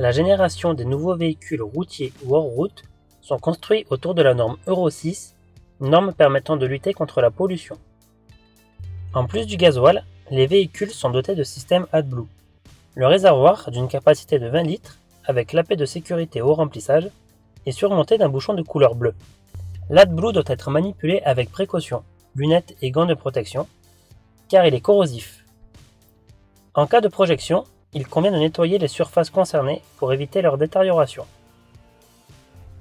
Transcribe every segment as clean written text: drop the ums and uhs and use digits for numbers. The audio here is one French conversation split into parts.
La génération des nouveaux véhicules routiers ou hors route sont construits autour de la norme Euro 6, norme permettant de lutter contre la pollution. En plus du gasoil, les véhicules sont dotés de systèmes AdBlue. Le réservoir, d'une capacité de 20 litres, avec l'AP de sécurité au remplissage, est surmonté d'un bouchon de couleur bleue. L'AdBlue doit être manipulé avec précaution, lunettes et gants de protection, car il est corrosif. En cas de projection, il convient de nettoyer les surfaces concernées pour éviter leur détérioration.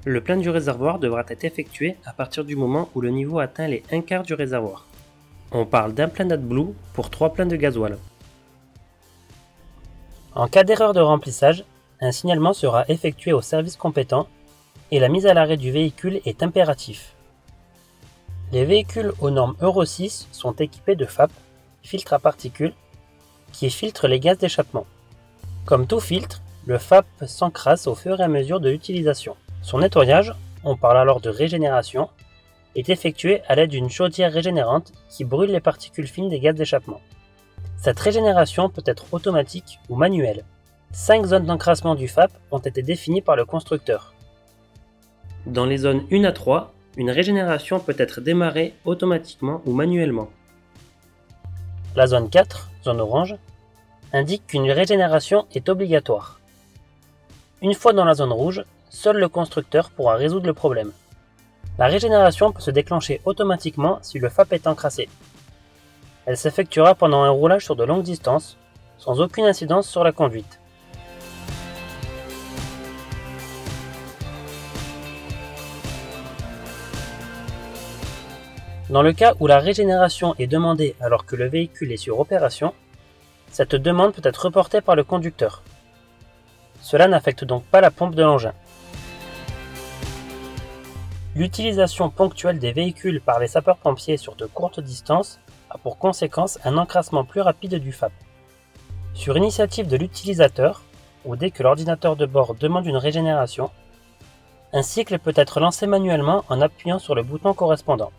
Le plein du réservoir devra être effectué à partir du moment où le niveau atteint les 1/4 du réservoir. On parle d'un plein d'AdBlue pour 3 pleins de gasoil. En cas d'erreur de remplissage, un signalement sera effectué au service compétent et la mise à l'arrêt du véhicule est impératif. Les véhicules aux normes Euro 6 sont équipés de FAP, filtre à particules, qui filtre les gaz d'échappement. Comme tout filtre, le FAP s'encrasse au fur et à mesure de l'utilisation. Son nettoyage, on parle alors de régénération, est effectué à l'aide d'une chaudière régénérante qui brûle les particules fines des gaz d'échappement. Cette régénération peut être automatique ou manuelle. 5 zones d'encrassement du FAP ont été définies par le constructeur. Dans les zones 1 à 3, une régénération peut être démarrée automatiquement ou manuellement. La zone 4, zone orange, indique qu'une régénération est obligatoire. Une fois dans la zone rouge, seul le constructeur pourra résoudre le problème. La régénération peut se déclencher automatiquement si le FAP est encrassé. Elle s'effectuera pendant un roulage sur de longues distances, sans aucune incidence sur la conduite. Dans le cas où la régénération est demandée alors que le véhicule est sur opération, cette demande peut être reportée par le conducteur. Cela n'affecte donc pas la pompe de l'engin. L'utilisation ponctuelle des véhicules par les sapeurs-pompiers sur de courtes distances a pour conséquence un encrassement plus rapide du FAP. Sur initiative de l'utilisateur, ou dès que l'ordinateur de bord demande une régénération, un cycle peut être lancé manuellement en appuyant sur le bouton correspondant.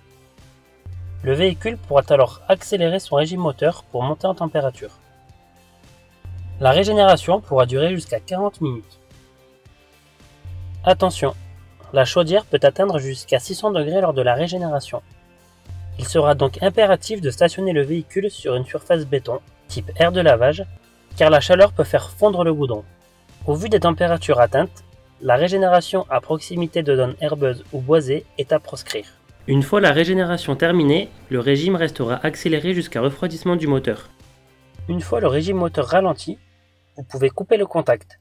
Le véhicule pourra alors accélérer son régime moteur pour monter en température. La régénération pourra durer jusqu'à 40 minutes. Attention, la chaudière peut atteindre jusqu'à 600 degrés lors de la régénération. Il sera donc impératif de stationner le véhicule sur une surface béton, type aire de lavage, car la chaleur peut faire fondre le goudron. Au vu des températures atteintes, la régénération à proximité de zones herbeuses ou boisées est à proscrire. Une fois la régénération terminée, le régime restera accéléré jusqu'à refroidissement du moteur. Une fois le régime moteur ralenti, vous pouvez couper le contact.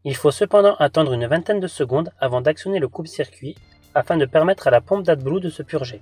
Il faut cependant attendre une vingtaine de secondes avant d'actionner le coupe-circuit afin de permettre à la pompe d'AdBlue de se purger.